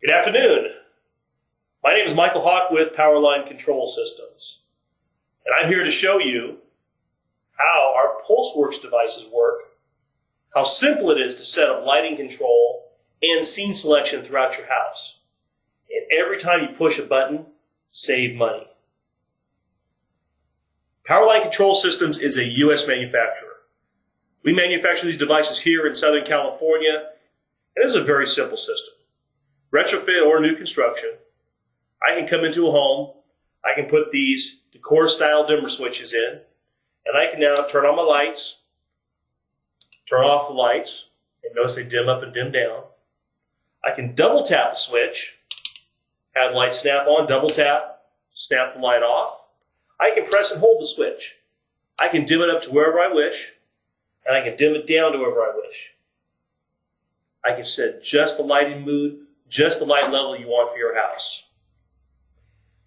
Good afternoon. My name is Michael Hawk with Powerline Control Systems, and I'm here to show you how our PulseWorx devices work, how simple it is to set up lighting control and scene selection throughout your house. And every time you push a button, save money. Powerline Control Systems is a U.S. manufacturer. We manufacture these devices here in Southern California, and this is a very simple system. Retrofit or new construction, I can come into a home, I can put these decor-style dimmer switches in, and I can now turn on my lights, turn off the lights, and notice they dim up and dim down. I can double tap the switch, have the light snap on, double tap, snap the light off. I can press and hold the switch. I can dim it up to wherever I wish, and I can dim it down to wherever I wish. I can set just the lighting mood, just the light level you want for your house.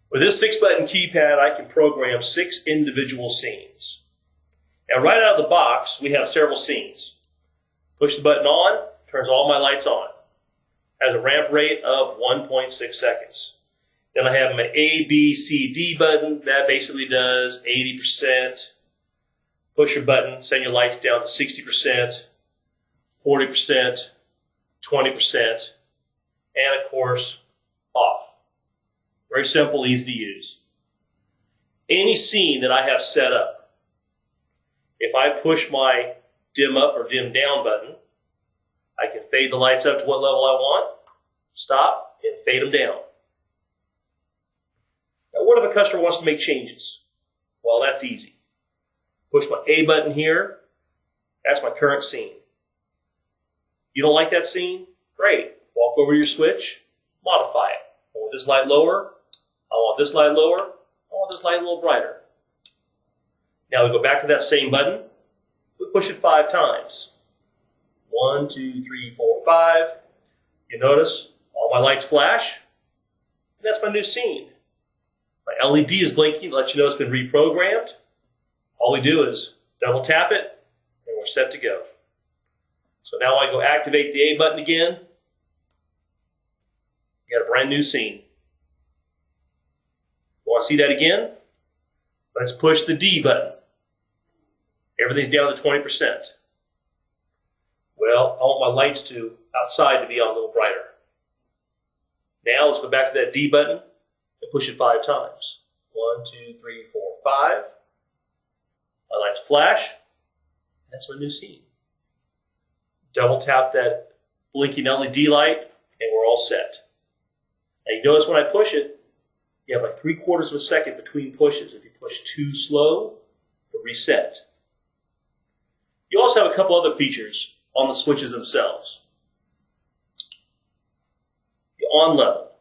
With this 6-button keypad, I can program 6 individual scenes. Now, right out of the box, we have several scenes. Push the button on, turns all my lights on. Has a ramp rate of 1.6 seconds. Then I have my A, B, C, D button. That basically does 80%. Push your button, send your lights down to 60%, 40%, 20%. And of course, off. Very simple, easy to use. Any scene that I have set up, if I push my dim up or dim down button, I can fade the lights up to what level I want, stop, and fade them down. Now, what if a customer wants to make changes? Well, that's easy. Push my A button here, that's my current scene. You don't like that scene? Great. Walk over your switch, modify it. I want this light lower. I want this light lower. I want this light a little brighter. Now we go back to that same button. We push it 5 times. 1, 2, 3, 4, 5. You notice all my lights flash. And that's my new scene. My LED is blinking to let you know it's been reprogrammed. All we do is double tap it, and we're set to go. So now I go activate the A button again. You got a brand new scene. Want to see that again? Let's push the D button. Everything's down to 20%. Well, I want my lights outside to be on a little brighter. Now let's go back to that D button and push it 5 times. 1, 2, 3, 4, 5. My lights flash. That's my new scene. Double tap that blinking LED light, and we're all set. Now you notice when I push it, you have like 3/4 of a second between pushes. If you push too slow, it'll reset. You also have a couple other features on the switches themselves. The on level.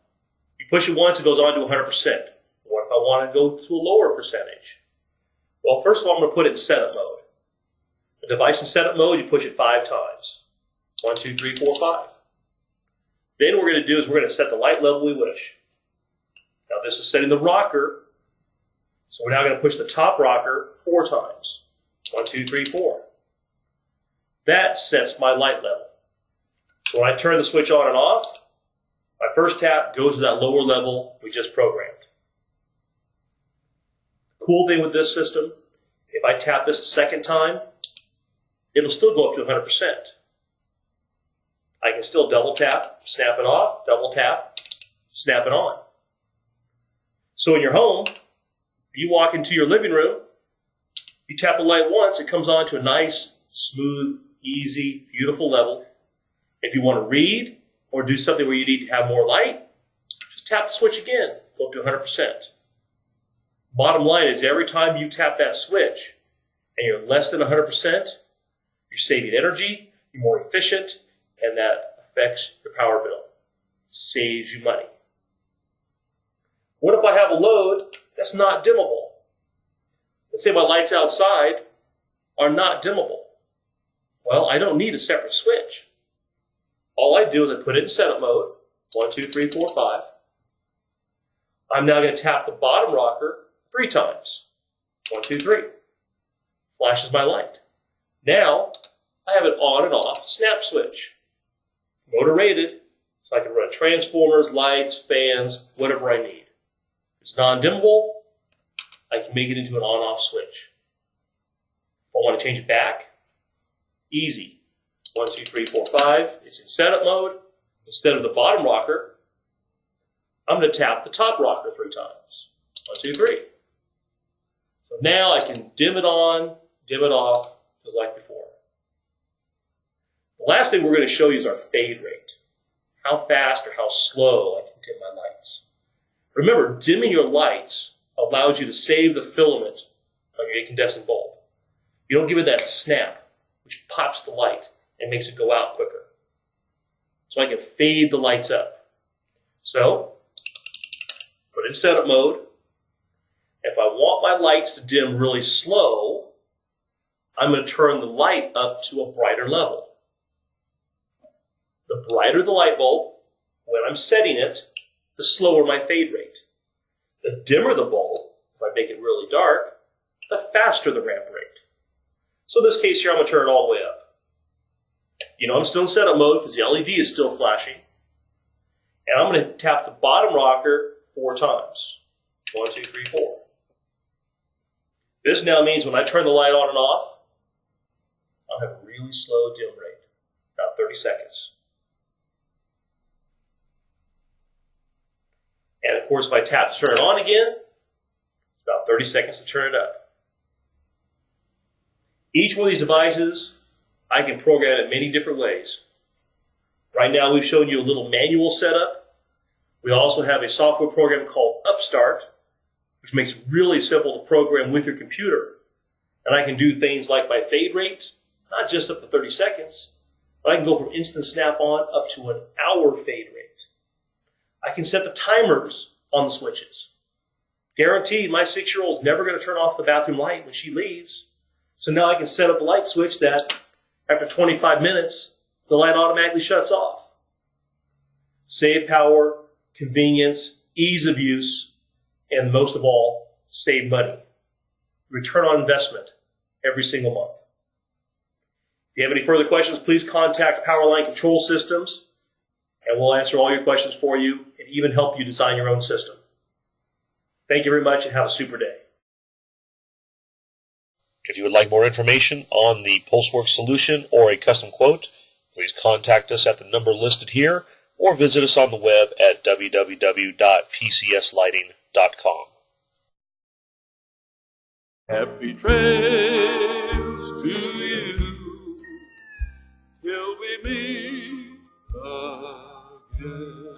You push it once, it goes on to 100%. What if I want to go to a lower percentage? Well, first of all, I'm going to put it in setup mode. The device in setup mode, you push it 5 times. 1, 2, 3, 4, 5. Then what we're going to do is we're going to set the light level we wish. Now this is setting the rocker, so we're now going to push the top rocker 4 times. 1, 2, 3, 4. That sets my light level. So when I turn the switch on and off, my first tap goes to that lower level we just programmed. The cool thing with this system, if I tap this a second time, it'll still go up to 100%. I can still double tap, snap it off, double tap, snap it on. So in your home, you walk into your living room, you tap the light once, it comes on to a nice, smooth, easy, beautiful level. If you want to read or do something where you need to have more light, just tap the switch again, go up to 100%. Bottom line is every time you tap that switch and you're less than 100%, you're saving energy, you're more efficient, and that affects your power bill. It saves you money. What if I have a load that's not dimmable? Let's say my lights outside are not dimmable. Well, I don't need a separate switch. All I do is I put it in setup mode, 1, 2, 3, 4, 5. I'm now going to tap the bottom rocker 3 times. 1, 2, 3. Flashes my light. Now, I have an on and off snap switch. Motor rated, So I can run transformers, lights, fans, whatever I need. If it's non-dimmable, I can make it into an on-off switch. If I want to change it back, easy. 1, 2, 3, 4, 5. It's in setup mode. Instead of the bottom rocker, I'm going to tap the top rocker 3 times. 1, 2, 3. So now I can dim it on, dim it off, just like before. The last thing we're going to show you is our fade rate. How fast or how slow I can dim my lights. Remember, dimming your lights allows you to save the filament on your incandescent bulb. You don't give it that snap, which pops the light and makes it go out quicker. So I can fade the lights up. So, put it in setup mode. If I want my lights to dim really slow, I'm going to turn the light up to a brighter level. The brighter the light bulb, when I'm setting it, the slower my fade rate. The dimmer the bulb, if I make it really dark, the faster the ramp rate. So in this case here, I'm going to turn it all the way up. You know I'm still in setup mode because the LED is still flashing. And I'm going to tap the bottom rocker 4 times. 1, 2, 3, 4. This now means when I turn the light on and off, I'll have a really slow dim rate, about 30 seconds. And of course, if I tap to turn it on again, it's about 30 seconds to turn it up. Each one of these devices, I can program it many different ways. Right now, we've shown you a little manual setup. We also have a software program called Upstart, which makes it really simple to program with your computer. And I can do things like my fade rate, not just up to 30 seconds, but I can go from instant snap-on up to an hour fade rate. I can set the timers on the switches. Guaranteed, my 6-year-old is never going to turn off the bathroom light when she leaves. So now I can set up the light switch that after 25 minutes, the light automatically shuts off. Save power, convenience, ease of use, and most of all, save money. Return on investment every single month. If you have any further questions, please contact Powerline Control Systems, and we'll answer all your questions for you and even help you design your own system. Thank you very much and have a super day. If you would like more information on the PulseWorx solution or a custom quote, please contact us at the number listed here or visit us on the web at www.pcslighting.com. Happy trails to you till we meet again.